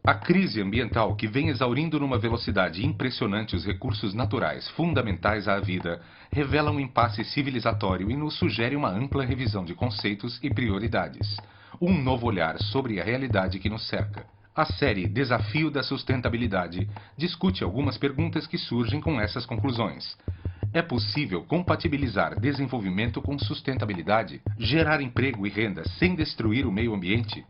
A crise ambiental, que vem exaurindo numa velocidade impressionante os recursos naturais fundamentais à vida, revela um impasse civilizatório e nos sugere uma ampla revisão de conceitos e prioridades. Um novo olhar sobre a realidade que nos cerca. A série Desafio da Sustentabilidade discute algumas perguntas que surgem com essas conclusões. É possível compatibilizar desenvolvimento com sustentabilidade, gerar emprego e renda sem destruir o meio ambiente?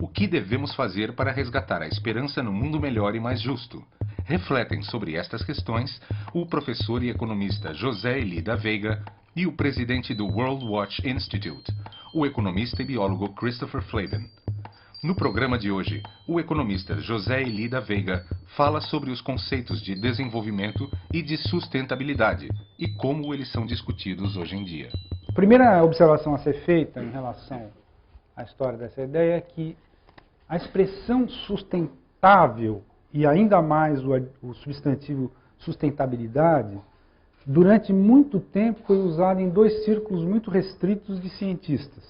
O que devemos fazer para resgatar a esperança no mundo melhor e mais justo? Refletem sobre estas questões o professor e economista José Eli da Veiga e o presidente do World Watch Institute, o economista e biólogo Christopher Flaben. No programa de hoje, o economista José Eli da Veiga fala sobre os conceitos de desenvolvimento e de sustentabilidade e como eles são discutidos hoje em dia. A primeira observação a ser feita em relação à história dessa ideia é que a expressão sustentável e ainda mais o substantivo sustentabilidade, durante muito tempo foi usada em dois círculos muito restritos de cientistas.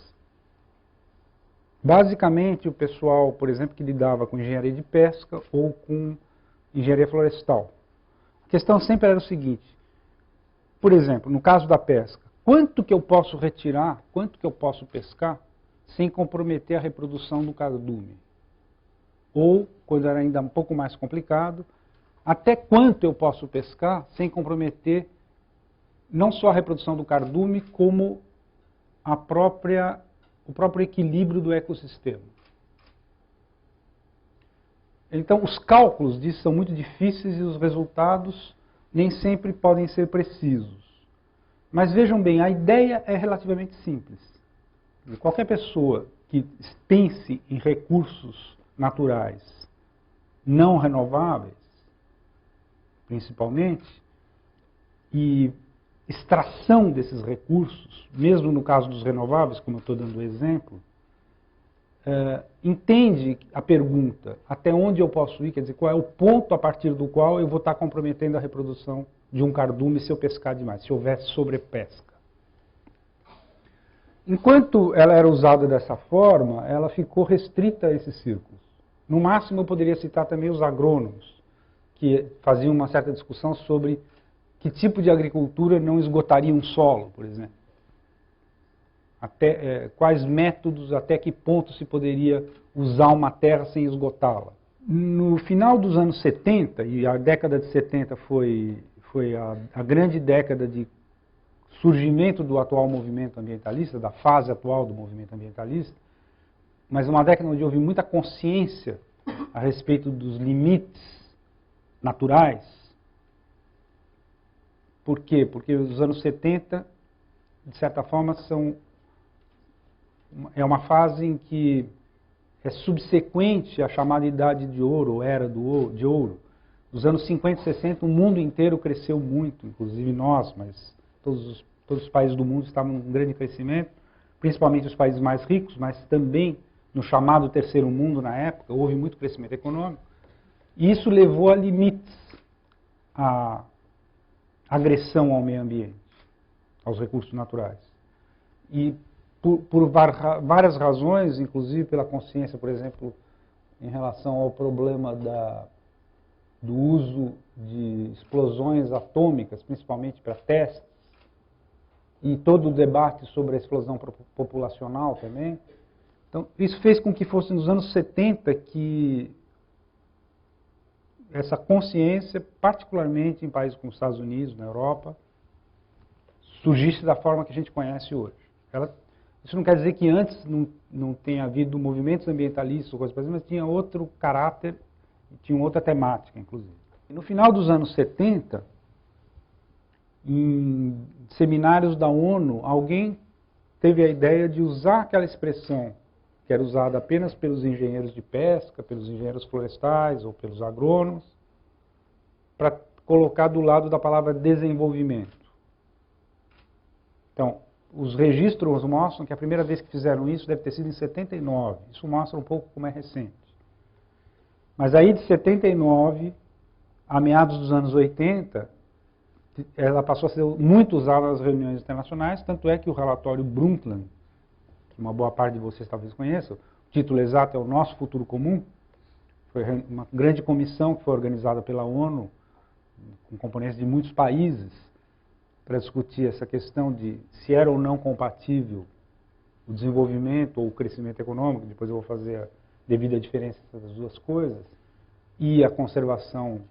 Basicamente, o pessoal, por exemplo, que lidava com engenharia de pesca ou com engenharia florestal. A questão sempre era o seguinte, por exemplo, no caso da pesca, quanto que eu posso retirar, quanto que eu posso pescar, sem comprometer a reprodução do cardume? Ou, quando era ainda um pouco mais complicado, até quanto eu posso pescar sem comprometer não só a reprodução do cardume, como o próprio equilíbrio do ecossistema. Então, os cálculos disso são muito difíceis e os resultados nem sempre podem ser precisos. Mas vejam bem, a ideia é relativamente simples. Qualquer pessoa que pense em recursos naturais não renováveis, principalmente, e extração desses recursos, mesmo no caso dos renováveis, como eu estou dando o exemplo, entende a pergunta, até onde eu posso ir, quer dizer, qual é o ponto a partir do qual eu vou estar comprometendo a reprodução de um cardume se eu pescar demais, se houver sobrepesca. Enquanto ela era usada dessa forma, ela ficou restrita a esses círculos. No máximo, eu poderia citar também os agrônomos, que faziam uma certa discussão sobre que tipo de agricultura não esgotaria um solo, por exemplo. Quais métodos, até que ponto se poderia usar uma terra sem esgotá-la. No final dos anos 70, e a década de 70 foi a grande década de surgimento do atual movimento ambientalista, da fase atual do movimento ambientalista, mas uma década onde houve muita consciência a respeito dos limites naturais. Por quê? Porque os anos 70, de certa forma, é uma fase em que é subsequente à chamada Idade de Ouro, ou Era de Ouro. Nos anos 50 e 60, o mundo inteiro cresceu muito, inclusive nós, mas todos os países do mundo estavam em grande crescimento, principalmente os países mais ricos, mas também no chamado Terceiro Mundo na época, houve muito crescimento econômico. E isso levou a limites à agressão ao meio ambiente, aos recursos naturais. E por várias razões, inclusive pela consciência, por exemplo, em relação ao problema do uso de explosões atômicas, principalmente para testes, e todo o debate sobre a explosão populacional também. Então, isso fez com que fosse nos anos 70 que essa consciência, particularmente em países como os Estados Unidos, na Europa, surgisse da forma que a gente conhece hoje. Isso não quer dizer que antes não tenha havido movimentos ambientalistas, ou coisa parecida, mas tinha outro caráter, tinha outra temática, inclusive. E no final dos anos 70, em seminários da ONU, alguém teve a ideia de usar aquela expressão que era usada apenas pelos engenheiros de pesca, pelos engenheiros florestais ou pelos agrônomos, para colocar do lado da palavra desenvolvimento. Então, os registros mostram que a primeira vez que fizeram isso deve ter sido em 79. Isso mostra um pouco como é recente. Mas aí de 79 a meados dos anos 80, ela passou a ser muito usada nas reuniões internacionais, tanto é que o relatório Brundtland, que uma boa parte de vocês talvez conheçam, o título exato é O Nosso Futuro Comum, Foi uma grande comissão que foi organizada pela ONU, com componentes de muitos países, para discutir essa questão de se era ou não compatível o desenvolvimento ou o crescimento econômico, depois eu vou fazer a devida diferença das duas coisas, e a conservação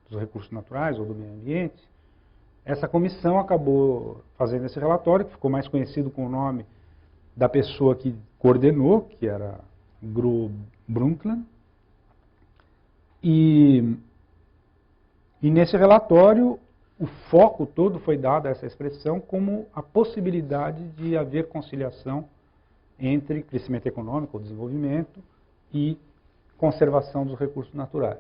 dos recursos naturais ou do meio ambiente. Essa comissão acabou fazendo esse relatório, que ficou mais conhecido com o nome da pessoa que coordenou, que era Gro Brundtland. E nesse relatório, o foco todo foi dado a essa expressão como a possibilidade de haver conciliação entre crescimento econômico, ou desenvolvimento, e conservação dos recursos naturais.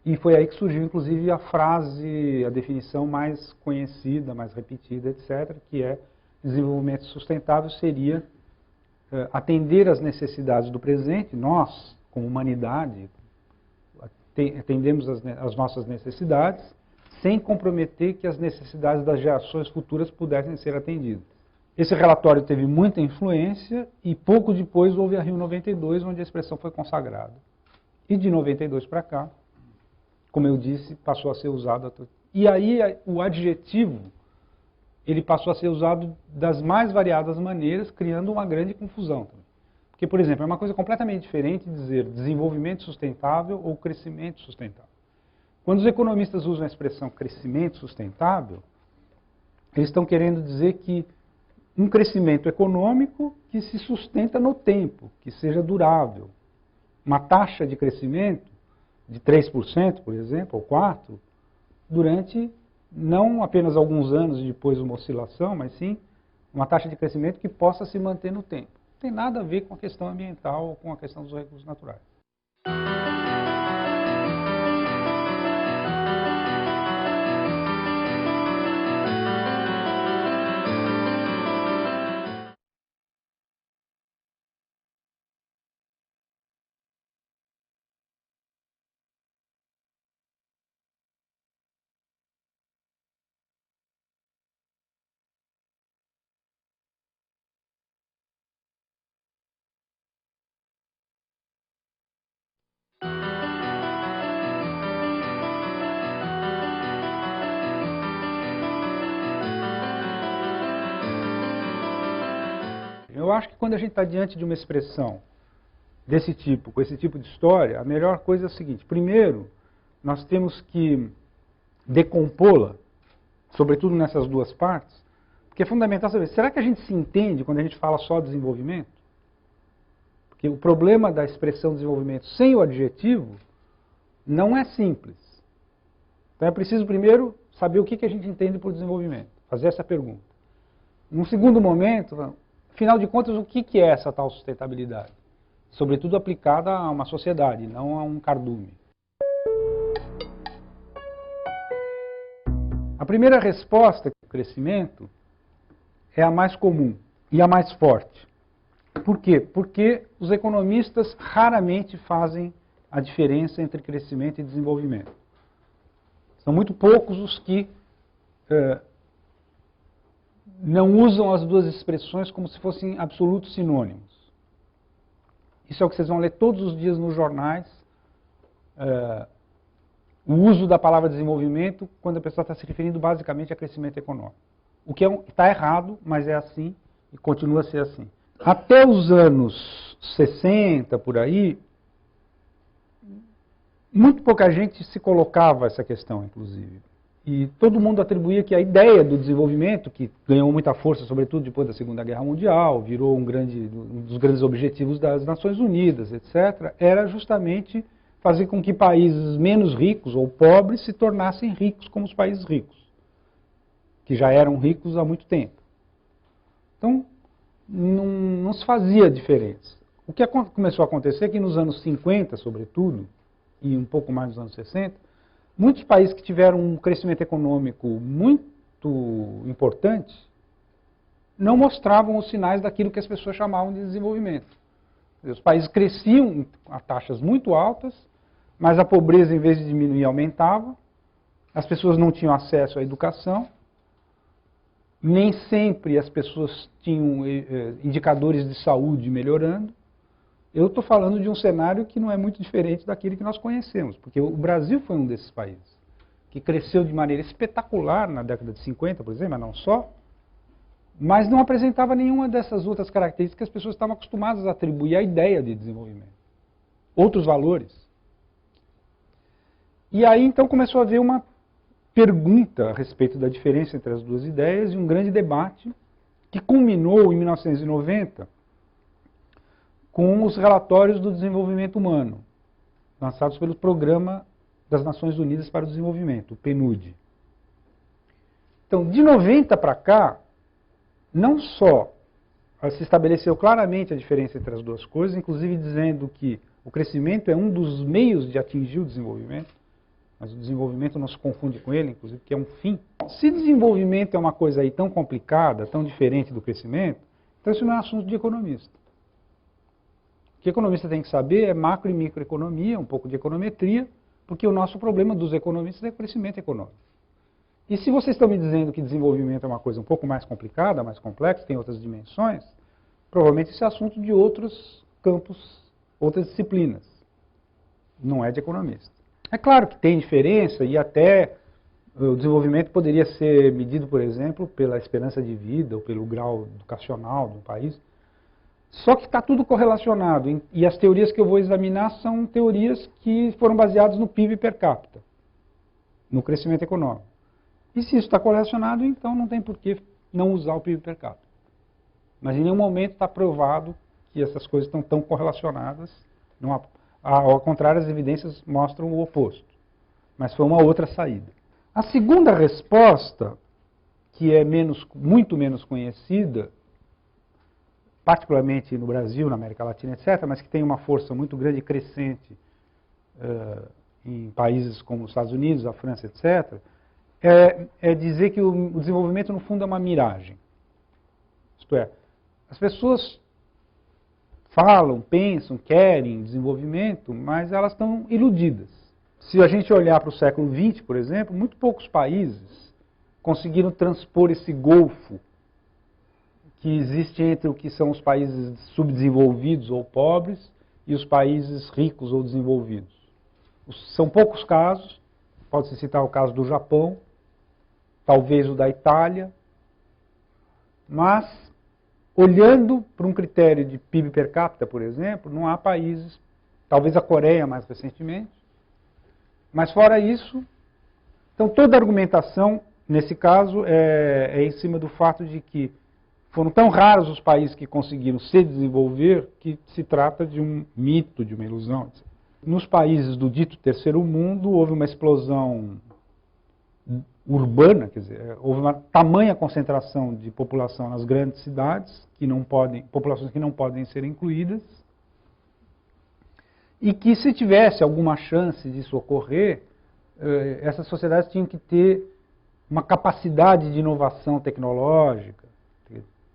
E foi aí que surgiu, inclusive, a frase, a definição mais conhecida, mais repetida, etc., que é desenvolvimento sustentável seria atender às necessidades do presente. Nós, como humanidade, atendemos às nossas necessidades, sem comprometer que as necessidades das gerações futuras pudessem ser atendidas. Esse relatório teve muita influência e pouco depois houve a Rio 92, onde a expressão foi consagrada. E de 92 para cá, como eu disse, passou a ser usado. E aí o adjetivo, ele passou a ser usado das mais variadas maneiras, criando uma grande confusão também. Porque, por exemplo, é uma coisa completamente diferente dizer desenvolvimento sustentável ou crescimento sustentável. Quando os economistas usam a expressão crescimento sustentável, eles estão querendo dizer que um crescimento econômico que se sustenta no tempo, que seja durável. Uma taxa de crescimento de 3%, por exemplo, ou 4%, durante não apenas alguns anos e depois uma oscilação, mas sim uma taxa de crescimento que possa se manter no tempo. Não tem nada a ver com a questão ambiental ou com a questão dos recursos naturais. Eu acho que quando a gente está diante de uma expressão desse tipo, com esse tipo de história, a melhor coisa é o seguinte: primeiro, nós temos que decompô-la, sobretudo nessas duas partes, porque é fundamental saber, será que a gente se entende quando a gente fala só desenvolvimento? Porque o problema da expressão desenvolvimento sem o adjetivo não é simples. Então é preciso primeiro saber o que a gente entende por desenvolvimento, fazer essa pergunta. Num segundo momento, afinal de contas, o que é essa tal sustentabilidade? Sobretudo aplicada a uma sociedade, não a um cardume. A primeira resposta, o crescimento, é a mais comum e a mais forte. Por quê? Porque os economistas raramente fazem a diferença entre crescimento e desenvolvimento. São muito poucos os que não usam as duas expressões como se fossem absolutos sinônimos. Isso é o que vocês vão ler todos os dias nos jornais, o uso da palavra desenvolvimento quando a pessoa está se referindo basicamente a crescimento econômico. O que está errado, mas é assim e continua a ser assim. Até os anos 60, por aí, muito pouca gente se colocava essa questão, inclusive. E todo mundo atribuía que a ideia do desenvolvimento, que ganhou muita força, sobretudo depois da Segunda Guerra Mundial, virou um dos grandes objetivos das Nações Unidas, etc., era justamente fazer com que países menos ricos ou pobres se tornassem ricos como os países ricos, que já eram ricos há muito tempo. Então, não se fazia diferença. O que começou a acontecer é que nos anos 50, sobretudo, e um pouco mais nos anos 60, muitos países que tiveram um crescimento econômico muito importante não mostravam os sinais daquilo que as pessoas chamavam de desenvolvimento. Os países cresciam a taxas muito altas, mas a pobreza, em vez de diminuir, aumentava. As pessoas não tinham acesso à educação. Nem sempre as pessoas tinham indicadores de saúde melhorando. Eu estou falando de um cenário que não é muito diferente daquele que nós conhecemos, porque o Brasil foi um desses países que cresceu de maneira espetacular na década de 50, por exemplo, mas não só, mas não apresentava nenhuma dessas outras características que as pessoas estavam acostumadas a atribuir à ideia de desenvolvimento. Outros valores. E aí então começou a haver uma pergunta a respeito da diferença entre as duas ideias e um grande debate que culminou em 1990 com os relatórios do desenvolvimento humano, lançados pelo Programa das Nações Unidas para o Desenvolvimento, o PNUD. Então, de 90 para cá, não só se estabeleceu claramente a diferença entre as duas coisas, inclusive dizendo que o crescimento é um dos meios de atingir o desenvolvimento, mas o desenvolvimento não se confunde com ele, inclusive, que é um fim. Se desenvolvimento é uma coisa aí tão complicada, tão diferente do crescimento, então isso não é assunto de economista. O que o economista tem que saber é macro e microeconomia, um pouco de econometria, porque o nosso problema dos economistas é o crescimento econômico. E se vocês estão me dizendo que desenvolvimento é uma coisa um pouco mais complicada, mais complexa, tem outras dimensões, provavelmente isso é assunto de outros campos, outras disciplinas. Não é de economista. É claro que tem diferença e até o desenvolvimento poderia ser medido, por exemplo, pela esperança de vida ou pelo grau educacional do país. Só que está tudo correlacionado e as teorias que eu vou examinar são teorias que foram baseadas no PIB per capita, no crescimento econômico. E se isso está correlacionado, então não tem por que não usar o PIB per capita. Mas em nenhum momento está provado que essas coisas estão tão correlacionadas. Não há, ao contrário, as evidências mostram o oposto. Mas foi uma outra saída. A segunda resposta, que é muito menos conhecida, particularmente no Brasil, na América Latina, etc., mas que tem uma força muito grande e crescente em países como os Estados Unidos, a França, etc., é dizer que o desenvolvimento, no fundo, é uma miragem. Isto é, as pessoas falam, pensam, querem desenvolvimento, mas elas estão iludidas. Se a gente olhar para o século XX, por exemplo, muito poucos países conseguiram transpor esse golfo que existe entre o que são os países subdesenvolvidos ou pobres e os países ricos ou desenvolvidos. São poucos casos, pode-se citar o caso do Japão, talvez o da Itália, mas olhando para um critério de PIB per capita, por exemplo, não há países, talvez a Coreia mais recentemente, mas fora isso, então toda a argumentação, nesse caso, é em cima do fato de que foram tão raros os países que conseguiram se desenvolver que se trata de um mito, de uma ilusão. Nos países do dito terceiro mundo, houve uma explosão urbana, quer dizer, houve uma tamanha concentração de população nas grandes cidades, populações que não podem ser incluídas, e que se tivesse alguma chance disso ocorrer, essas sociedades tinham que ter uma capacidade de inovação tecnológica,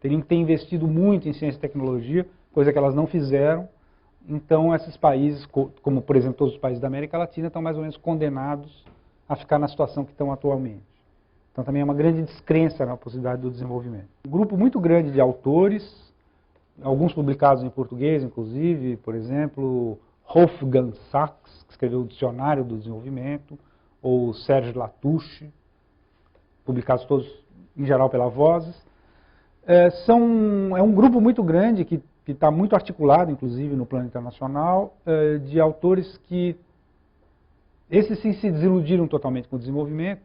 teriam que ter investido muito em ciência e tecnologia, coisa que elas não fizeram. Então, esses países, como por exemplo todos os países da América Latina, estão mais ou menos condenados a ficar na situação que estão atualmente. Então, também é uma grande descrença na possibilidade do desenvolvimento. Um grupo muito grande de autores, alguns publicados em português, inclusive, por exemplo, Wolfgang Sachs, que escreveu o Dicionário do Desenvolvimento, ou Serge Latouche, publicados todos, em geral, pela Vozes. É um grupo muito grande que está muito articulado, inclusive, no plano internacional, de autores que, esses sim se desiludiram totalmente com o desenvolvimento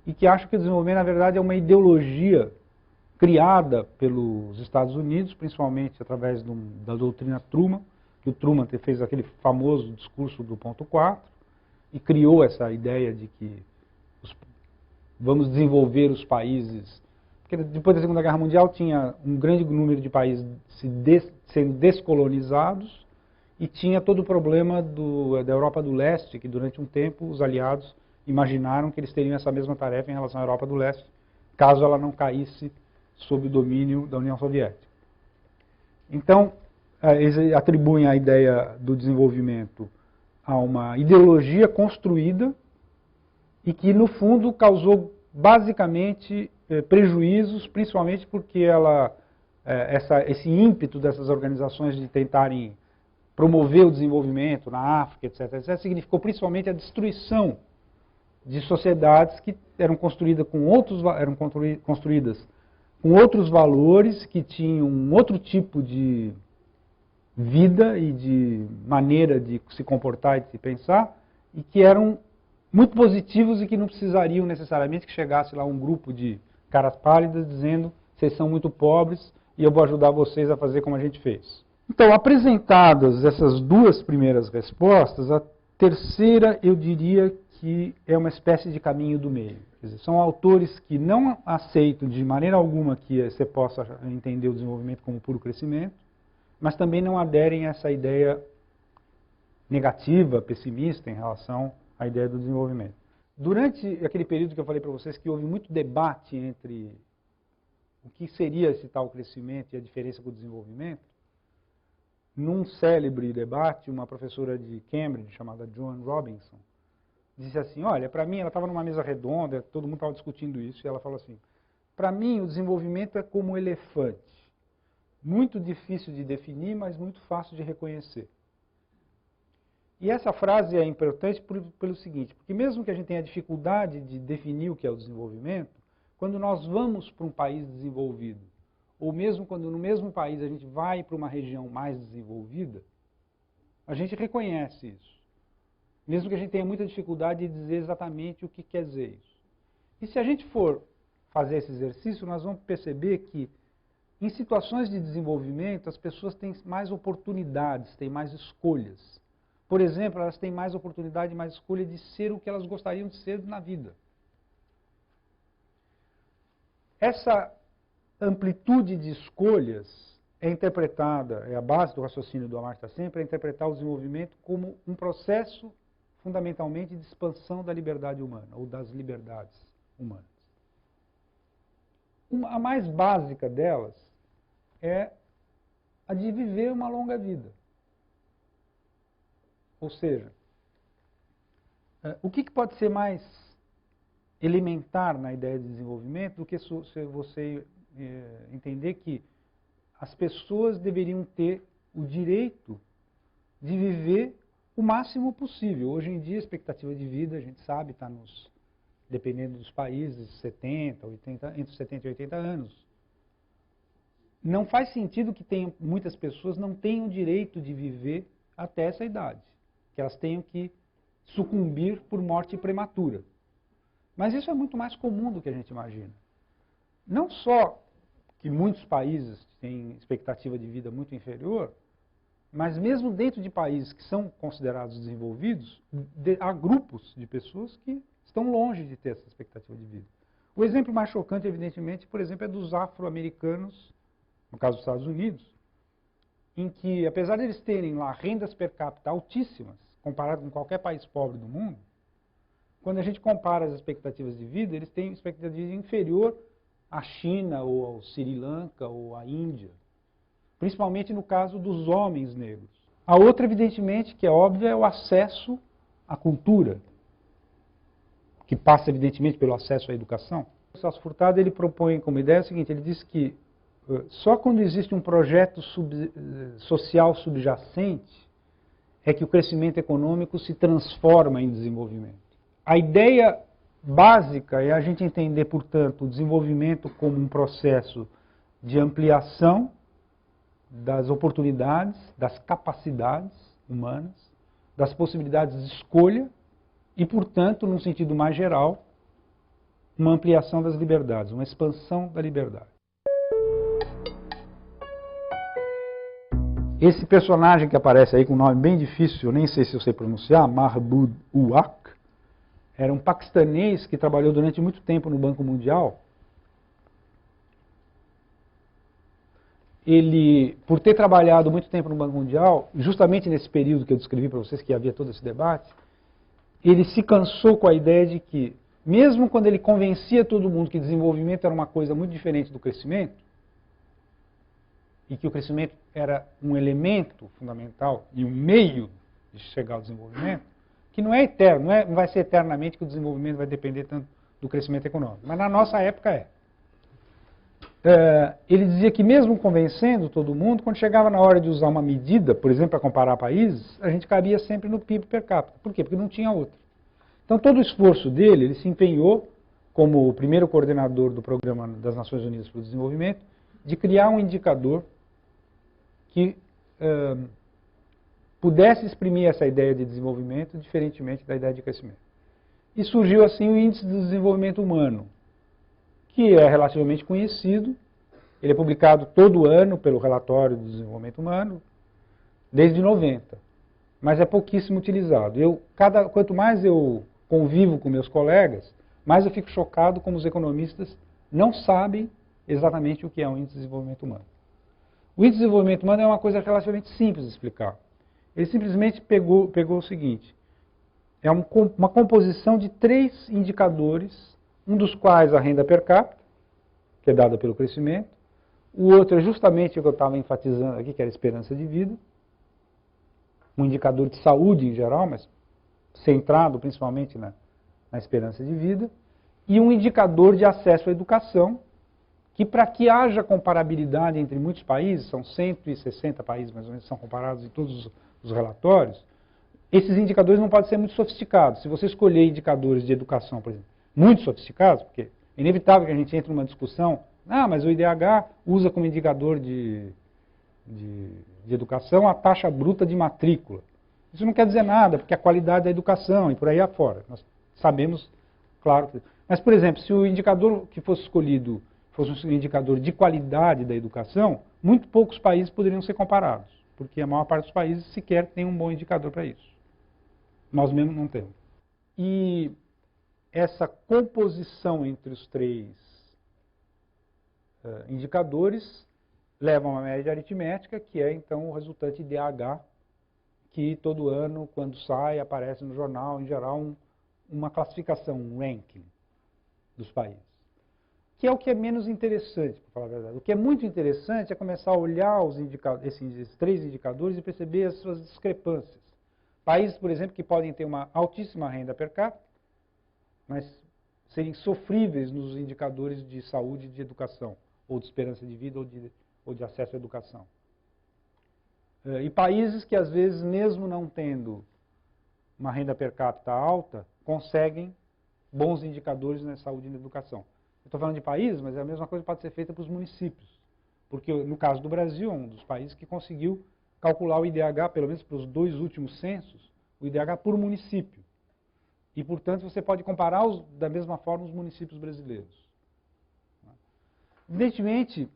e que acham que o desenvolvimento, na verdade, é uma ideologia criada pelos Estados Unidos, principalmente através da doutrina Truman, que o Truman fez aquele famoso discurso do ponto 4 e criou essa ideia de que vamos desenvolver os países. Porque depois da Segunda Guerra Mundial tinha um grande número de países sendo descolonizados e tinha todo o problema da Europa do Leste, que durante um tempo os aliados imaginaram que eles teriam essa mesma tarefa em relação à Europa do Leste, caso ela não caísse sob o domínio da União Soviética. Então, eles atribuem a ideia do desenvolvimento a uma ideologia construída e que, no fundo, causou basicamente prejuízos, principalmente porque esse ímpeto dessas organizações de tentarem promover o desenvolvimento na África, etc., etc., significou principalmente a destruição de sociedades que eram construídas com outros valores, que tinham um outro tipo de vida e de maneira de se comportar e de se pensar, e que eram muito positivos e que não precisariam necessariamente que chegasse lá um grupo de caras pálidas dizendo: vocês são muito pobres e eu vou ajudar vocês a fazer como a gente fez. Então, apresentadas essas duas primeiras respostas, a terceira eu diria que é uma espécie de caminho do meio. Quer dizer, são autores que não aceitam de maneira alguma que você possa entender o desenvolvimento como puro crescimento, mas também não aderem a essa ideia negativa, pessimista em relação à ideia do desenvolvimento. Durante aquele período que eu falei para vocês que houve muito debate entre o que seria esse tal crescimento e a diferença com o desenvolvimento, num célebre debate, uma professora de Cambridge chamada Joan Robinson disse assim: olha, para mim, ela estava numa mesa redonda, todo mundo estava discutindo isso, e ela falou assim: para mim o desenvolvimento é como um elefante, muito difícil de definir, mas muito fácil de reconhecer. E essa frase é importante pelo seguinte, porque mesmo que a gente tenha dificuldade de definir o que é o desenvolvimento, quando nós vamos para um país desenvolvido, ou mesmo quando no mesmo país a gente vai para uma região mais desenvolvida, a gente reconhece isso. Mesmo que a gente tenha muita dificuldade de dizer exatamente o que quer dizer isso. E se a gente for fazer esse exercício, nós vamos perceber que em situações de desenvolvimento, as pessoas têm mais oportunidades, têm mais escolhas. Por exemplo, elas têm mais oportunidade, mais escolha de ser o que elas gostariam de ser na vida. Essa amplitude de escolhas é interpretada, é a base do raciocínio do Amartya Sen, para interpretar o desenvolvimento como um processo fundamentalmente de expansão da liberdade humana, ou das liberdades humanas. A mais básica delas é a de viver uma longa vida. Ou seja, o que pode ser mais elementar na ideia de desenvolvimento do que você entender que as pessoas deveriam ter o direito de viver o máximo possível. Hoje em dia, a expectativa de vida, a gente sabe, está dependendo dos países, 70, 80, entre 70 e 80 anos. Não faz sentido que muitas pessoas não tenham o direito de viver até essa idade, que elas tenham que sucumbir por morte prematura. Mas isso é muito mais comum do que a gente imagina. Não só que muitos países têm expectativa de vida muito inferior, mas mesmo dentro de países que são considerados desenvolvidos, há grupos de pessoas que estão longe de ter essa expectativa de vida. O exemplo mais chocante, evidentemente, por exemplo, é dos afro-americanos, no caso dos Estados Unidos, em que, apesar de eles terem lá rendas per capita altíssimas, comparado com qualquer país pobre do mundo, quando a gente compara as expectativas de vida, eles têm expectativa de vida inferior à China, ou ao Sri Lanka, ou à Índia. Principalmente no caso dos homens negros. A outra, evidentemente, que é óbvia, é o acesso à cultura, que passa, evidentemente, pelo acesso à educação. O Celso Furtado ele propõe como ideia o seguinte: ele diz que só quando existe um projeto social subjacente é que o crescimento econômico se transforma em desenvolvimento. A ideia básica é a gente entender, portanto, o desenvolvimento como um processo de ampliação das oportunidades, das capacidades humanas, das possibilidades de escolha e, portanto, num sentido mais geral, uma ampliação das liberdades, uma expansão da liberdade. Esse personagem que aparece aí com um nome bem difícil, eu nem sei se eu sei pronunciar, Mahbub ul Haq, era um paquistanês que trabalhou durante muito tempo no Banco Mundial. Ele, por ter trabalhado muito tempo no Banco Mundial, justamente nesse período que eu descrevi para vocês, que havia todo esse debate, ele se cansou com a ideia de que, mesmo quando ele convencia todo mundo que desenvolvimento era uma coisa muito diferente do crescimento, e que o crescimento era um elemento fundamental e um meio de chegar ao desenvolvimento, que não é eterno, não vai ser eternamente que o desenvolvimento vai depender tanto do crescimento econômico, mas na nossa época é. Ele dizia que mesmo convencendo todo mundo, quando chegava na hora de usar uma medida, por exemplo, para comparar países, a gente cabia sempre no PIB per capita. Por quê? Porque não tinha outra. Então todo o esforço dele, ele se empenhou, como o primeiro coordenador do Programa das Nações Unidas para o Desenvolvimento, de criar um indicador que pudesse exprimir essa ideia de desenvolvimento, diferentemente da ideia de crescimento. E surgiu assim o Índice de Desenvolvimento Humano, que é relativamente conhecido. Ele é publicado todo ano pelo Relatório do Desenvolvimento Humano, desde 90, mas é pouquíssimo utilizado. Quanto mais eu convivo com meus colegas, mais eu fico chocado como os economistas não sabem exatamente o que é o Índice de Desenvolvimento Humano. O Índice de Desenvolvimento Humano é uma coisa relativamente simples de explicar. Ele simplesmente pegou o seguinte: é uma composição de 3 indicadores, um dos quais a renda per capita, que é dada pelo crescimento. O outro é justamente o que eu estava enfatizando aqui, que era a esperança de vida. Um indicador de saúde em geral, mas centrado principalmente na esperança de vida. E um indicador de acesso à educação, que para que haja comparabilidade entre muitos países, são 160 países mais ou menos que são comparados em todos os relatórios, esses indicadores não podem ser muito sofisticados. Se você escolher indicadores de educação, por exemplo, muito sofisticados, porque é inevitável que a gente entre numa discussão, mas o IDH usa como indicador de educação a taxa bruta de matrícula. Isso não quer dizer nada, porque a qualidade da educação e por aí afora. Nós sabemos, claro. Mas, por exemplo, se o indicador que fosse escolhido fosse um indicador de qualidade da educação, muito poucos países poderiam ser comparados, porque a maior parte dos países sequer tem um bom indicador para isso. Nós mesmos não temos. E essa composição entre os 3 indicadores leva a uma média aritmética, que é então o resultante IDH, que todo ano, quando sai, aparece no jornal, em geral, uma classificação, um ranking dos países. Que é o que é menos interessante, para falar a verdade. O que é muito interessante é começar a olhar esses 3 indicadores e perceber as suas discrepâncias. Países, por exemplo, que podem ter uma altíssima renda per capita, mas serem sofríveis nos indicadores de saúde e de educação, ou de esperança de vida, ou de acesso à educação. E países que, às vezes, mesmo não tendo uma renda per capita alta, conseguem bons indicadores na saúde e na educação. Eu estou falando de países, mas a mesma coisa pode ser feita para os municípios. Porque, no caso do Brasil, é um dos países que conseguiu calcular o IDH, pelo menos para os 2 últimos censos, o IDH por município. E, portanto, você pode comparar da mesma forma os municípios brasileiros. Evidentemente,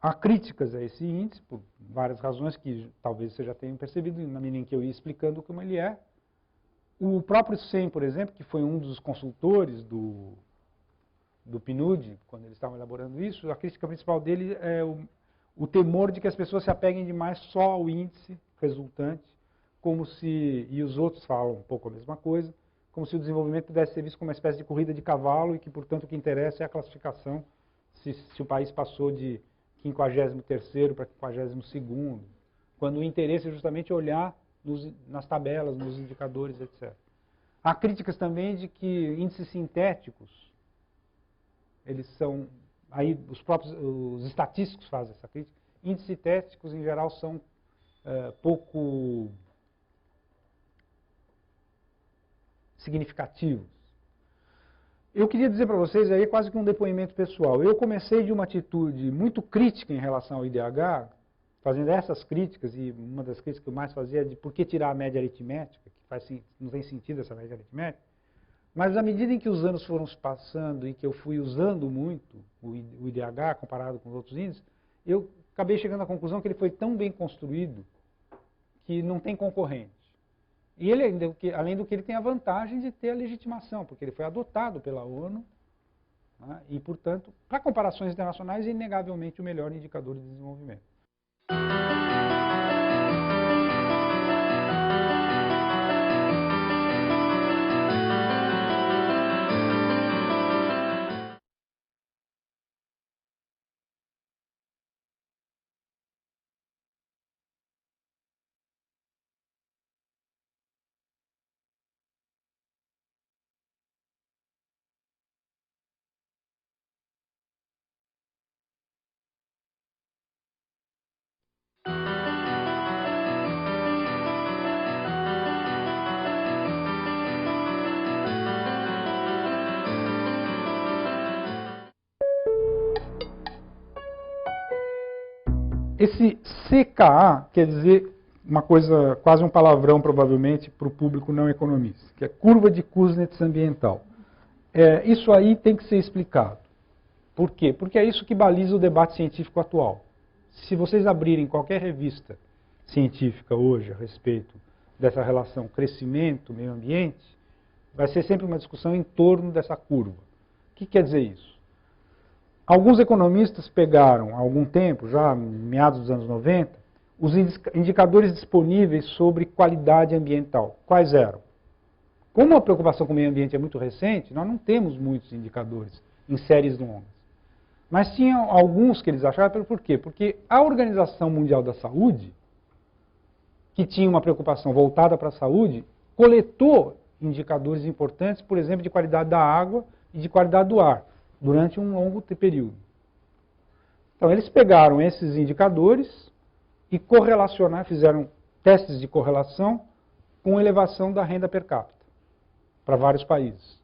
há críticas a esse índice, por várias razões que talvez você já tenha percebido na medida em que eu ia explicando como ele é. O próprio SEM, por exemplo, que foi um dos consultores do PNUD, quando eles estavam elaborando isso, a crítica principal dele é o temor de que as pessoas se apeguem demais só ao índice resultante, como se, e os outros falam um pouco a mesma coisa, como se o desenvolvimento pudesse ser visto como uma espécie de corrida de cavalo e que, portanto, o que interessa é a classificação, se o país passou de 53º para 52º, quando o interesse é justamente olhar nas tabelas, nos indicadores, etc. Há críticas também de que índices sintéticos, eles são, aí os estatísticos fazem essa crítica, índices sintéticos em geral são pouco significativos. Eu queria dizer para vocês, aí é quase que um depoimento pessoal, eu comecei de uma atitude muito crítica em relação ao IDH, fazendo essas críticas, e uma das críticas que eu mais fazia é de por que tirar a média aritmética, que não tem sentido essa média aritmética, mas à medida em que os anos foram se passando e que eu fui usando muito o IDH comparado com os outros índices, eu acabei chegando à conclusão que ele foi tão bem construído que não tem concorrente. E ele, além do que ele tem a vantagem de ter a legitimação, porque ele foi adotado pela ONU, né, e, portanto, para comparações internacionais, é inegavelmente o melhor indicador de desenvolvimento. Esse CKA quer dizer uma coisa, quase um palavrão provavelmente para o público não economista, que é curva de Kuznets ambiental. Isso aí tem que ser explicado. Por quê? Porque é isso que baliza o debate científico atual. Se vocês abrirem qualquer revista científica hoje a respeito dessa relação crescimento-meio ambiente, vai ser sempre uma discussão em torno dessa curva. O que quer dizer isso? Alguns economistas pegaram, há algum tempo, já meados dos anos 90, os indicadores disponíveis sobre qualidade ambiental. Quais eram? Como a preocupação com o meio ambiente é muito recente, nós não temos muitos indicadores em séries longas. Mas tinham alguns que eles acharam, por quê? Porque a Organização Mundial da Saúde, que tinha uma preocupação voltada para a saúde, coletou indicadores importantes, por exemplo, de qualidade da água e de qualidade do ar, durante um longo período. Então, eles pegaram esses indicadores e correlacionaram, fizeram testes de correlação com elevação da renda per capita para vários países.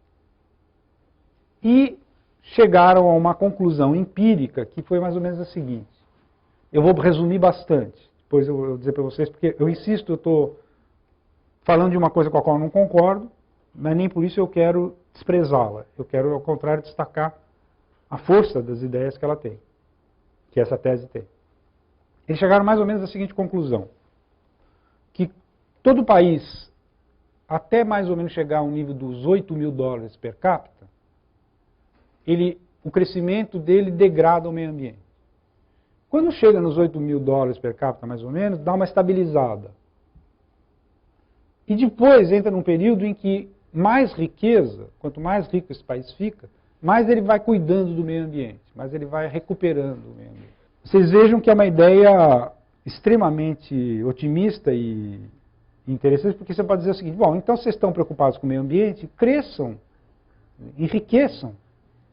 E chegaram a uma conclusão empírica que foi mais ou menos a seguinte. Eu vou resumir bastante, depois eu vou dizer para vocês, porque eu insisto, eu estou falando de uma coisa com a qual eu não concordo, mas nem por isso eu quero desprezá-la. Eu quero, ao contrário, destacar a força das ideias que ela tem, que essa tese tem. Eles chegaram mais ou menos à seguinte conclusão, que todo país, até mais ou menos chegar ao nível dos 8 mil dólares per capita, o crescimento dele degrada o meio ambiente. Quando chega nos 8 mil dólares per capita, mais ou menos, dá uma estabilizada. E depois entra num período em que mais riqueza, quanto mais rico esse país fica, mais ele vai cuidando do meio ambiente, mais ele vai recuperando o meio ambiente. Vocês vejam que é uma ideia extremamente otimista e interessante, porque você pode dizer o seguinte, bom, então vocês estão preocupados com o meio ambiente, cresçam, enriqueçam,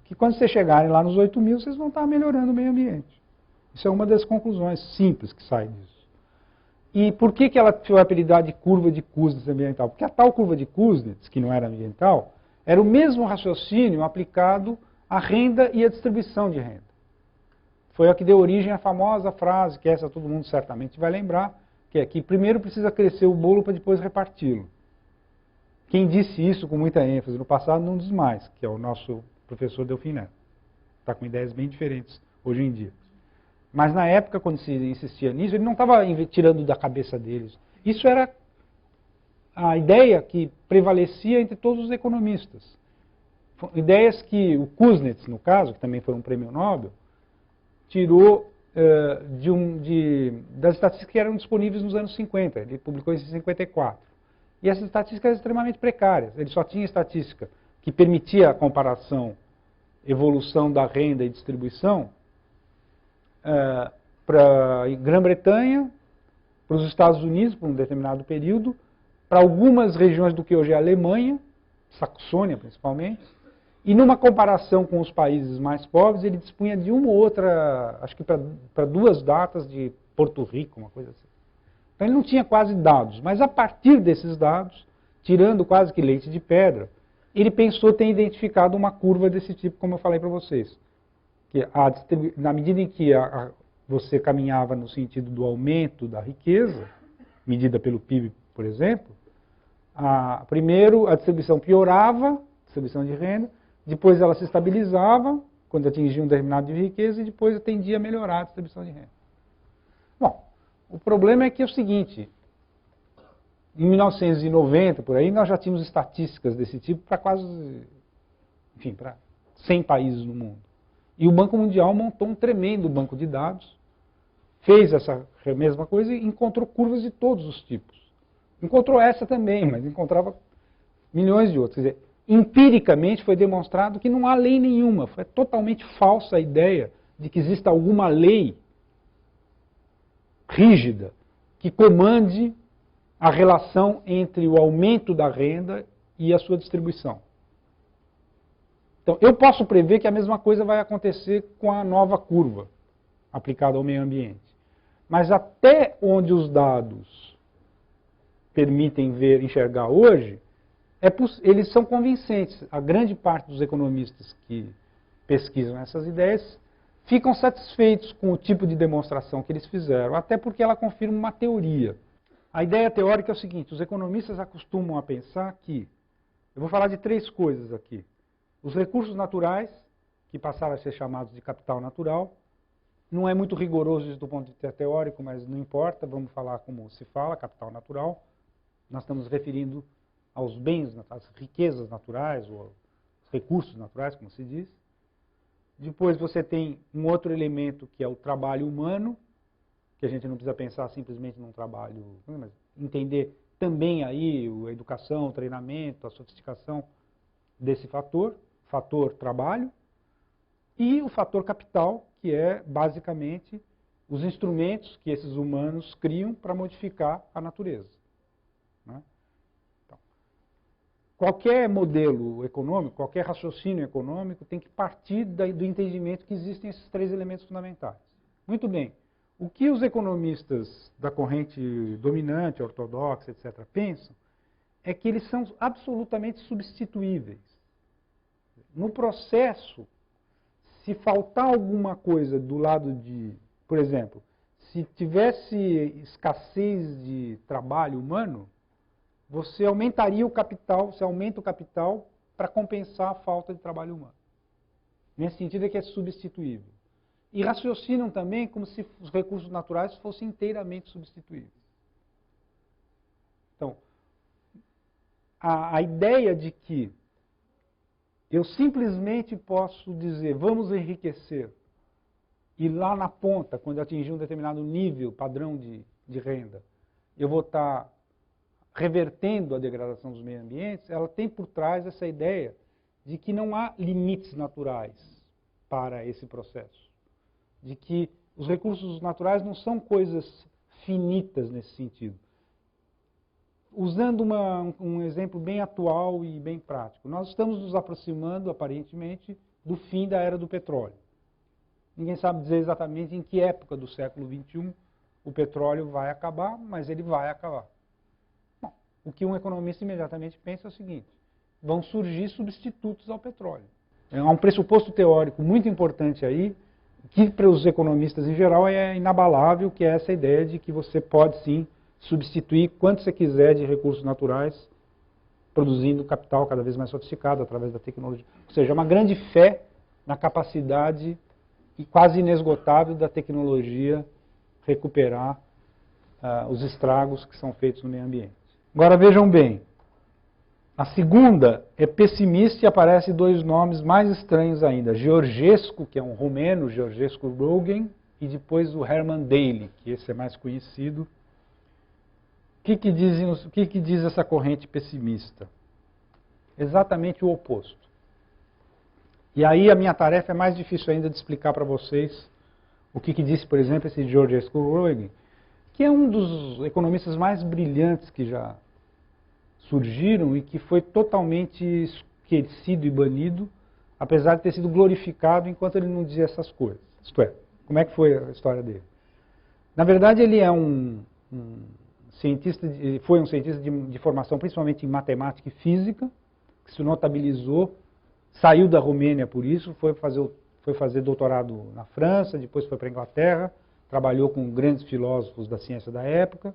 que quando vocês chegarem lá nos 8 mil, vocês vão estar melhorando o meio ambiente. Isso é uma das conclusões simples que sai disso. E por que ela foi apelidada de curva de Kuznets ambiental? Porque a tal curva de Kuznets, que não era ambiental, era o mesmo raciocínio aplicado à renda e à distribuição de renda. Foi a que deu origem à famosa frase, que essa todo mundo certamente vai lembrar, que é que primeiro precisa crescer o bolo para depois reparti-lo. Quem disse isso com muita ênfase no passado não diz mais, que é o nosso professor Delfim Neto. Está com ideias bem diferentes hoje em dia. Mas na época, quando se insistia nisso, ele não estava tirando da cabeça deles. Isso era a ideia que prevalecia entre todos os economistas. Ideias que o Kuznets, no caso, que também foi um prêmio Nobel, tirou das estatísticas que eram disponíveis nos anos 50. Ele publicou isso em 54. E essas estatísticas eram extremamente precárias. Ele só tinha estatística que permitia a comparação, evolução da renda e distribuição, para a Grã-Bretanha, para os Estados Unidos, por um determinado período, para algumas regiões do que hoje é a Alemanha, Saxônia principalmente, e numa comparação com os países mais pobres, ele dispunha de uma ou outra, acho que para 2 datas de Porto Rico, uma coisa assim. Então ele não tinha quase dados, mas a partir desses dados, tirando quase que leite de pedra, ele pensou ter identificado uma curva desse tipo, como eu falei para vocês. Que na medida em que você caminhava no sentido do aumento da riqueza, medida pelo PIB, por exemplo, primeiro a distribuição piorava, a distribuição de renda, depois ela se estabilizava, quando atingia um determinado nível de riqueza, e depois tendia a melhorar a distribuição de renda. Bom, o problema é que é o seguinte, em 1990, por aí, nós já tínhamos estatísticas desse tipo para quase, enfim, para 100 países no mundo. E o Banco Mundial montou um tremendo banco de dados, fez essa mesma coisa e encontrou curvas de todos os tipos. Encontrou essa também, mas encontrava milhões de outras. Quer dizer, empiricamente foi demonstrado que não há lei nenhuma. Foi totalmente falsa a ideia de que exista alguma lei rígida que comande a relação entre o aumento da renda e a sua distribuição. Então, eu posso prever que a mesma coisa vai acontecer com a nova curva aplicada ao meio ambiente. Mas até onde os dados permitem enxergar hoje, eles são convincentes. A grande parte dos economistas que pesquisam essas ideias ficam satisfeitos com o tipo de demonstração que eles fizeram, até porque ela confirma uma teoria. A ideia teórica é o seguinte: os economistas acostumam a pensar que, eu vou falar de 3 coisas aqui: os recursos naturais, que passaram a ser chamados de capital natural. Não é muito rigoroso isso do ponto de vista teórico, mas não importa, vamos falar como se fala, capital natural. Nós estamos referindo aos bens, às riquezas naturais, ou aos recursos naturais, como se diz. Depois você tem um outro elemento que é o trabalho humano, que a gente não precisa pensar simplesmente num trabalho, mas entender também aí a educação, o treinamento, a sofisticação desse fator trabalho. E o fator capital, que é basicamente os instrumentos que esses humanos criam para modificar a natureza. Né? Então, qualquer modelo econômico, qualquer raciocínio econômico tem que partir do entendimento que existem esses 3 elementos fundamentais. Muito bem, o que os economistas da corrente dominante, ortodoxa, etc., pensam é que eles são absolutamente substituíveis. No processo, se faltar alguma coisa do lado de, por exemplo, se tivesse escassez de trabalho humano, você aumentaria o capital, você aumenta o capital para compensar a falta de trabalho humano. Nesse sentido é que é substituível. E raciocinam também como se os recursos naturais fossem inteiramente substituíveis. Então, a ideia de que eu simplesmente posso dizer, vamos enriquecer, e lá na ponta, quando eu atingir um determinado nível, padrão de renda, eu vou estar revertendo a degradação dos meios ambientes, ela tem por trás essa ideia de que não há limites naturais para esse processo. De que os recursos naturais não são coisas finitas nesse sentido. Usando um exemplo bem atual e bem prático, nós estamos nos aproximando, aparentemente, do fim da era do petróleo. Ninguém sabe dizer exatamente em que época do século XXI o petróleo vai acabar, mas ele vai acabar. Bom, o que um economista imediatamente pensa é o seguinte: vão surgir substitutos ao petróleo. Há um pressuposto teórico muito importante aí, que para os economistas em geral é inabalável, que é essa ideia de que você pode sim substituir quanto você quiser de recursos naturais, produzindo capital cada vez mais sofisticado através da tecnologia. Ou seja, uma grande fé na capacidade e quase inesgotável da tecnologia recuperar os estragos que são feitos no meio ambiente. Agora vejam bem, a segunda é pessimista e aparecem 2 nomes mais estranhos ainda. Georgescu, que é um romeno, Georgescu Roegen, e depois o Herman Daly, que esse é mais conhecido. O que diz essa corrente pessimista? Exatamente o oposto. E aí a minha tarefa é mais difícil ainda de explicar para vocês o que diz, por exemplo, esse Georgescu Roegen, que é um dos economistas mais brilhantes que já surgiram e que foi totalmente esquecido e banido, apesar de ter sido glorificado enquanto ele não dizia essas coisas. Isto é, como é que foi a história dele? Na verdade, ele é foi um cientista de formação principalmente em matemática e física, que se notabilizou, saiu da Romênia por isso, foi fazer doutorado na França, depois foi para a Inglaterra, trabalhou com grandes filósofos da ciência da época,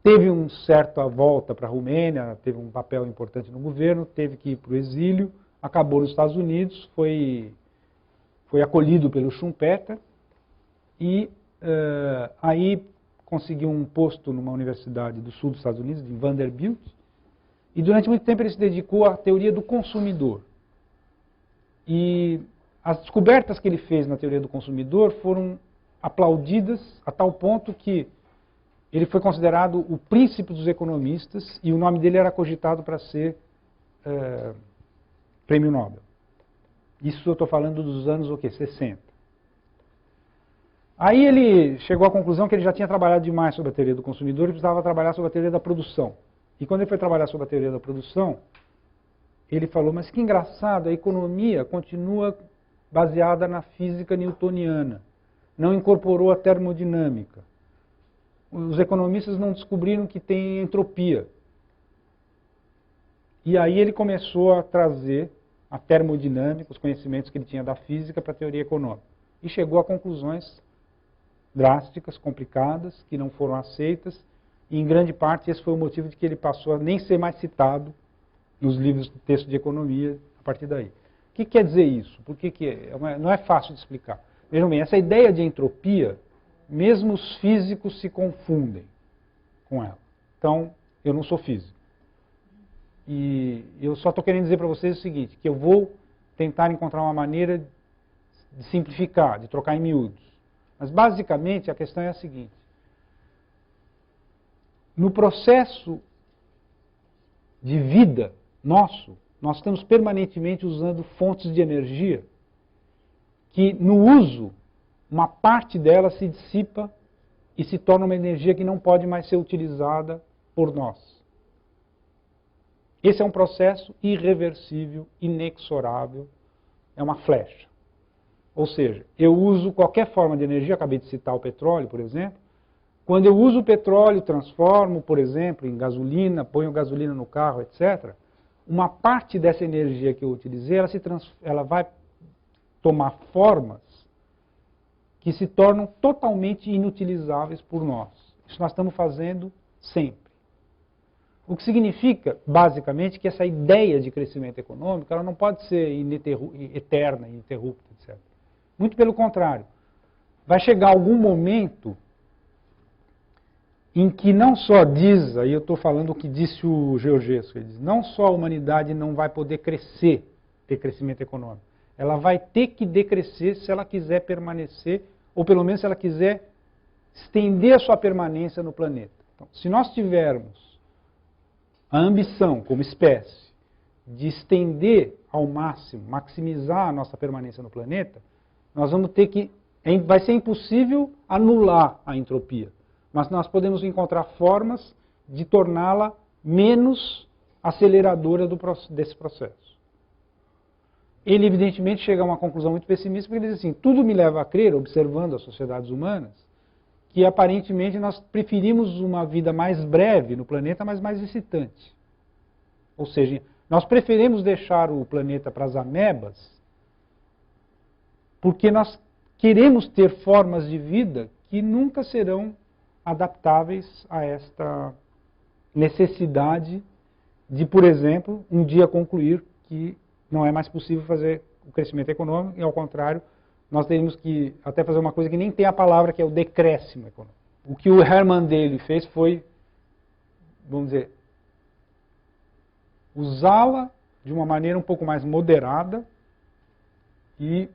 teve uma certa volta para a Romênia, teve um papel importante no governo, teve que ir para o exílio, acabou nos Estados Unidos, foi acolhido pelo Schumpeter e aí conseguiu um posto numa universidade do sul dos Estados Unidos, em Vanderbilt, e durante muito tempo ele se dedicou à teoria do consumidor. E as descobertas que ele fez na teoria do consumidor foram aplaudidas a tal ponto que ele foi considerado o príncipe dos economistas e o nome dele era cogitado para ser prêmio Nobel. Isso eu estou falando dos anos 60. Aí ele chegou à conclusão que ele já tinha trabalhado demais sobre a teoria do consumidor e precisava trabalhar sobre a teoria da produção. E quando ele foi trabalhar sobre a teoria da produção, ele falou, mas que engraçado, a economia continua baseada na física newtoniana, não incorporou a termodinâmica. Os economistas não descobriram que tem entropia. E aí ele começou a trazer a termodinâmica, os conhecimentos que ele tinha da física para a teoria econômica. e chegou a conclusões drásticas, complicadas, que não foram aceitas, e em grande parte esse foi o motivo de que ele passou a nem ser mais citado nos livros de texto de economia a partir daí. O que quer dizer isso? Por que não é fácil de explicar? Vejam bem, essa ideia de entropia, mesmo os físicos se confundem com ela. Então, eu não sou físico. E eu só estou querendo dizer para vocês o seguinte, que eu vou tentar encontrar uma maneira de simplificar, de trocar em miúdos. Mas, basicamente, a questão é a seguinte. No processo de vida nosso, nós estamos permanentemente usando fontes de energia que, no uso, uma parte dela se dissipa e se torna uma energia que não pode mais ser utilizada por nós. Esse é um processo irreversível, inexorável, é uma flecha. Ou seja, eu uso qualquer forma de energia, acabei de citar o petróleo, por exemplo. Quando eu uso o petróleo, transformo, por exemplo, em gasolina, ponho gasolina no carro, etc., uma parte dessa energia que eu utilizei, ela vai tomar formas que se tornam totalmente inutilizáveis por nós. Isso nós estamos fazendo sempre. O que significa, basicamente, que essa ideia de crescimento econômico ela não pode ser eterna, ininterrupta, etc. Muito pelo contrário. Vai chegar algum momento em que não só diz, aí eu estou falando o que disse o Georgescu, ele diz, não só a humanidade não vai poder crescer, ter crescimento econômico, ela vai ter que decrescer se ela quiser permanecer, ou pelo menos se ela quiser estender a sua permanência no planeta. Então, se nós tivermos a ambição, como espécie, de estender ao máximo, maximizar a nossa permanência no planeta, nós vamos ter que, vai ser impossível anular a entropia, mas nós podemos encontrar formas de torná-la menos aceleradora desse processo. Ele, evidentemente, chega a uma conclusão muito pessimista, porque ele diz assim, tudo me leva a crer, observando as sociedades humanas, que aparentemente nós preferimos uma vida mais breve no planeta, mas mais excitante. Ou seja, nós preferimos deixar o planeta para as amebas, porque nós queremos ter formas de vida que nunca serão adaptáveis a esta necessidade de, por exemplo, um dia concluir que não é mais possível fazer o crescimento econômico, e ao contrário, nós teríamos que até fazer uma coisa que nem tem a palavra, que é o decréscimo econômico. O que o Hermann Daly fez foi, vamos dizer, usá-la de uma maneira um pouco mais moderada e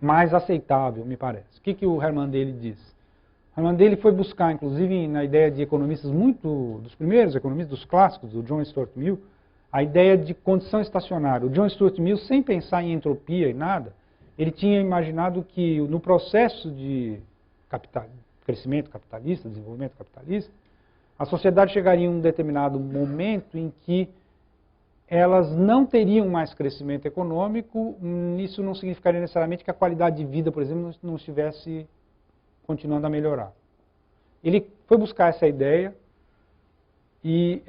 mais aceitável, me parece. O que o Hermann Daly diz? O Hermann Daly foi buscar, inclusive, na ideia de economistas dos primeiros economistas, dos clássicos, do John Stuart Mill, a ideia de condição estacionária. O John Stuart Mill, sem pensar em entropia e nada, ele tinha imaginado que no processo de crescimento capitalista, desenvolvimento capitalista, a sociedade chegaria em um determinado momento em que elas não teriam mais crescimento econômico. Isso não significaria necessariamente que a qualidade de vida, por exemplo, não estivesse continuando a melhorar. Ele foi buscar essa ideia e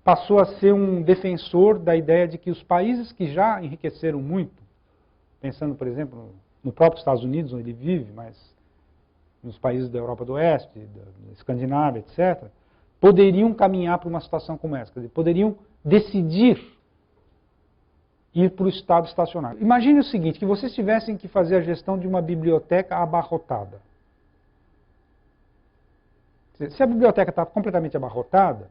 passou a ser um defensor da ideia de que os países que já enriqueceram muito, pensando, por exemplo, no próprio Estados Unidos, onde ele vive, mas nos países da Europa do Oeste, da Escandinávia, etc., poderiam caminhar para uma situação como essa. Quer dizer, poderiam decidir ir para o estado estacionário. Imagine o seguinte, que vocês tivessem que fazer a gestão de uma biblioteca abarrotada. Se a biblioteca está completamente abarrotada,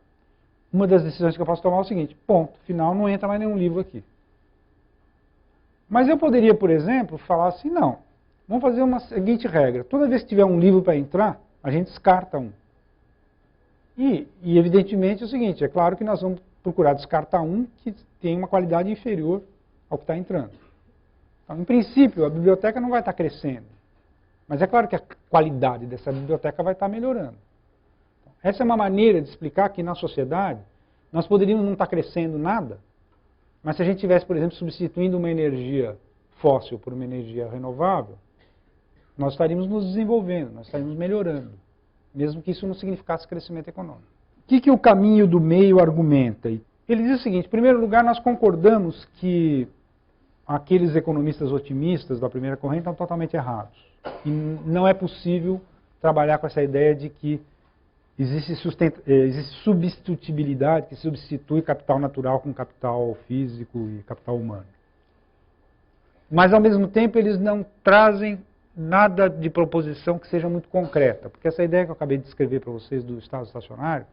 uma das decisões que eu posso tomar é o seguinte, ponto, final, não entra mais nenhum livro aqui. Mas eu poderia, por exemplo, falar assim, não, vamos fazer uma seguinte regra, toda vez que tiver um livro para entrar, a gente descarta um. E, evidentemente, é o seguinte, é claro que nós vamos procurar descartar um que tem uma qualidade inferior ao que está entrando. Então, em princípio, a biblioteca não vai estar crescendo, mas é claro que a qualidade dessa biblioteca vai estar melhorando. Então, essa é uma maneira de explicar que na sociedade nós poderíamos não estar crescendo nada, mas se a gente estivesse, por exemplo, substituindo uma energia fóssil por uma energia renovável, nós estaríamos nos desenvolvendo, nós estaríamos melhorando, mesmo que isso não significasse crescimento econômico. O que o caminho do meio argumenta? Ele diz o seguinte, em primeiro lugar, nós concordamos que aqueles economistas otimistas da primeira corrente estão totalmente errados. E não é possível trabalhar com essa ideia de que existe substitutibilidade, que substitui capital natural com capital físico e capital humano. Mas, ao mesmo tempo, eles não trazem nada de proposição que seja muito concreta. Porque essa ideia que eu acabei de descrever para vocês do estado estacionário,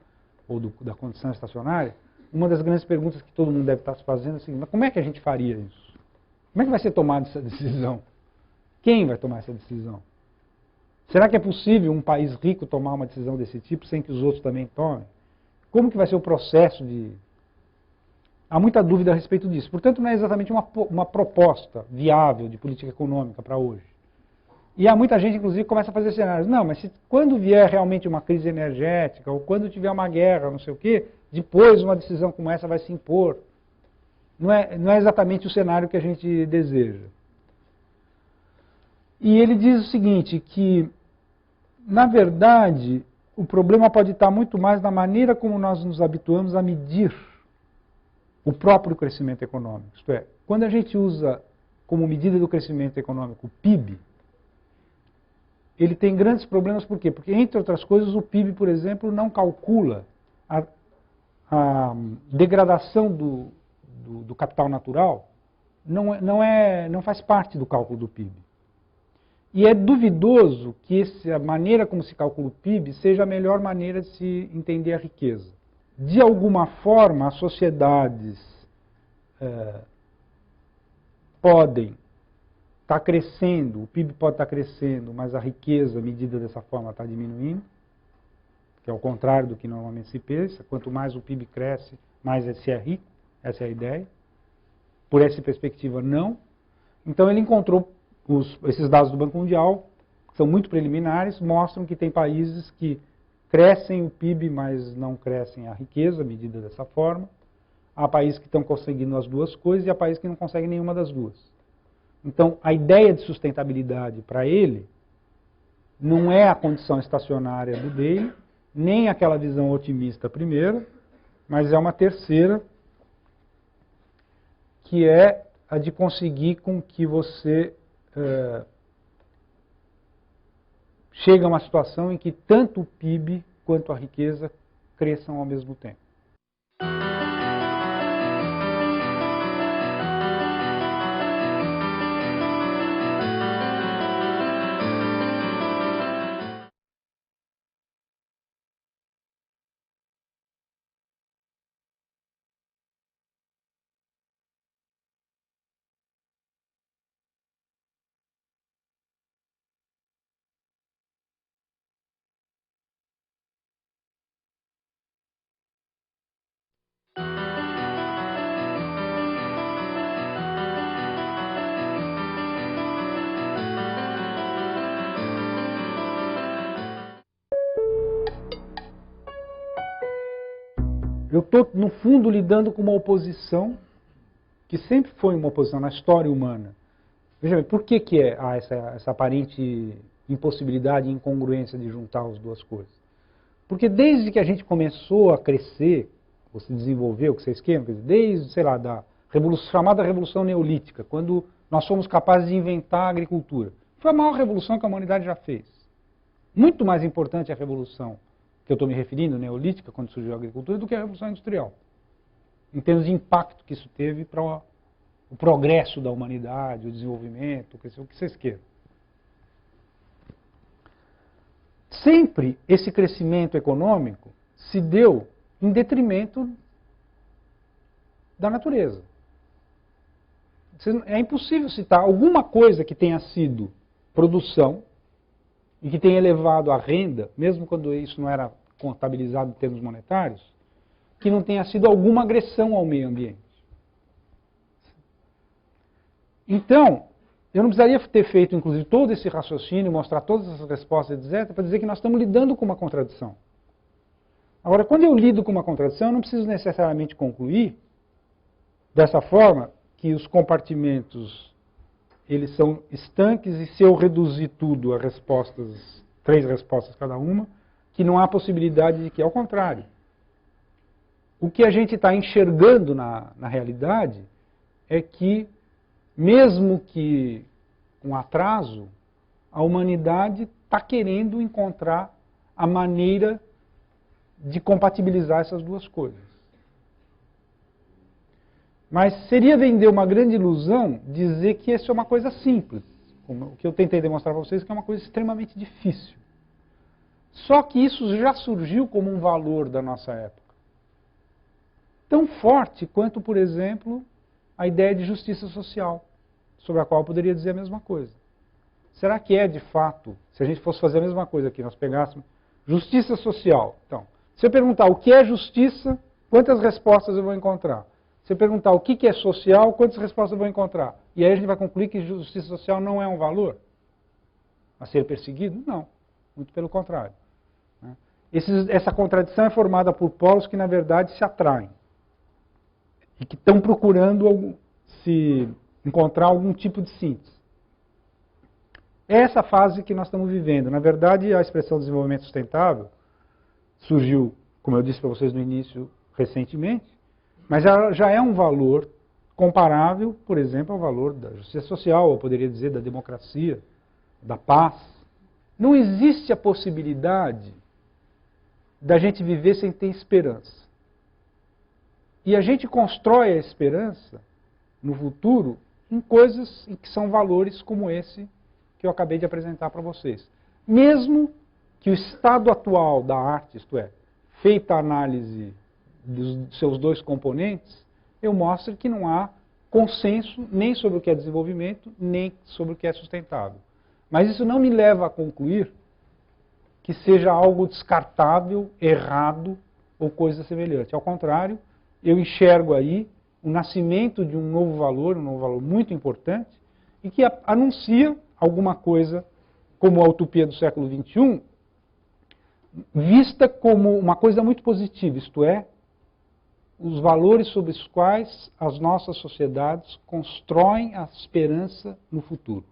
ou da condição estacionária, uma das grandes perguntas que todo mundo deve estar se fazendo é a seguinte: mas como é que a gente faria isso? Como é que vai ser tomada essa decisão? Quem vai tomar essa decisão? Será que é possível um país rico tomar uma decisão desse tipo sem que os outros também tomem? Como que vai ser o processo de... Há muita dúvida a respeito disso. Portanto, não é exatamente uma proposta viável de política econômica para hoje. E há muita gente, inclusive, que começa a fazer cenários. Não, mas quando vier realmente uma crise energética, ou quando tiver uma guerra, não sei o quê, depois uma decisão como essa vai se impor. Não é exatamente o cenário que a gente deseja. E ele diz o seguinte, que, na verdade, o problema pode estar muito mais na maneira como nós nos habituamos a medir o próprio crescimento econômico. Isto é, quando a gente usa como medida do crescimento econômico o PIB, ele tem grandes problemas. Por quê? Porque, entre outras coisas, o PIB, por exemplo, não calcula a degradação do capital natural, não faz parte do cálculo do PIB. E é duvidoso que a maneira como se calcula o PIB seja a melhor maneira de se entender a riqueza. De alguma forma, as sociedades podem estar crescendo, o PIB pode estar crescendo, mas a riqueza medida dessa forma está diminuindo, que é o contrário do que normalmente se pensa. Quanto mais o PIB cresce, mais se é rico. Essa é a ideia. Por essa perspectiva, não. Então ele encontrou esses dados do Banco Mundial, que são muito preliminares, mostram que tem países que crescem o PIB, mas não crescem a riqueza, medida dessa forma. Há países que estão conseguindo as duas coisas e há países que não conseguem nenhuma das duas. Então, a ideia de sustentabilidade para ele não é a condição estacionária do dele, nem aquela visão otimista primeira, mas é uma terceira, que é a de conseguir com que você chegue a uma situação em que tanto o PIB quanto a riqueza cresçam ao mesmo tempo. Eu estou, no fundo, lidando com uma oposição que sempre foi uma oposição na história humana. Veja bem, por que há essa aparente impossibilidade e incongruência de juntar as duas coisas? Porque desde que a gente começou a crescer, ou se desenvolveu, que vocês queiram, desde, sei lá, da chamada Revolução Neolítica, quando nós fomos capazes de inventar a agricultura. Foi a maior revolução que a humanidade já fez. Muito mais importante a revolução que eu estou me referindo, neolítica, quando surgiu a agricultura, do que a Revolução Industrial. Em termos de impacto que isso teve para o progresso da humanidade, o desenvolvimento, o que vocês queiram. Sempre esse crescimento econômico se deu em detrimento da natureza. É impossível citar alguma coisa que tenha sido produção e que tenha elevado a renda, mesmo quando isso não era contabilizado em termos monetários, que não tenha sido alguma agressão ao meio ambiente. Então, eu não precisaria ter feito, inclusive, todo esse raciocínio, mostrar todas essas respostas, etc., para dizer que nós estamos lidando com uma contradição. Agora, quando eu lido com uma contradição, eu não preciso necessariamente concluir, dessa forma, que os compartimentos eles são estanques, e se eu reduzir tudo a respostas, 3 respostas cada uma, que não há possibilidade de que, ao contrário. O que a gente está enxergando na realidade é que mesmo que com atraso, a humanidade está querendo encontrar a maneira de compatibilizar essas duas coisas. Mas seria vender uma grande ilusão dizer que isso é uma coisa simples. O que eu tentei demonstrar para vocês que é uma coisa extremamente difícil. Só que isso já surgiu como um valor da nossa época. Tão forte quanto, por exemplo, a ideia de justiça social, sobre a qual eu poderia dizer a mesma coisa. Será que é, de fato, se a gente fosse fazer a mesma coisa aqui, nós pegássemos justiça social. Então, se eu perguntar o que é justiça, quantas respostas eu vou encontrar? Se eu perguntar o que é social, quantas respostas eu vou encontrar? E aí a gente vai concluir que justiça social não é um valor a ser perseguido? Não, muito pelo contrário. Essa contradição é formada por polos que, na verdade, se atraem e que estão procurando se encontrar algum tipo de síntese. É essa fase que nós estamos vivendo. Na verdade, a expressão desenvolvimento sustentável surgiu, como eu disse para vocês no início, recentemente, mas ela já é um valor comparável, por exemplo, ao valor da justiça social, eu poderia dizer da democracia, da paz. Não existe a possibilidade da gente viver sem ter esperança. E a gente constrói a esperança no futuro em coisas que são valores como esse que eu acabei de apresentar para vocês. Mesmo que o estado atual da arte, isto é, feita a análise dos seus dois componentes, eu mostro que não há consenso nem sobre o que é desenvolvimento, nem sobre o que é sustentável. Mas isso não me leva a concluir que seja algo descartável, errado ou coisa semelhante. Ao contrário, eu enxergo aí o nascimento de um novo valor muito importante, e que anuncia alguma coisa como a utopia do século XXI, vista como uma coisa muito positiva, isto é, os valores sobre os quais as nossas sociedades constroem a esperança no futuro.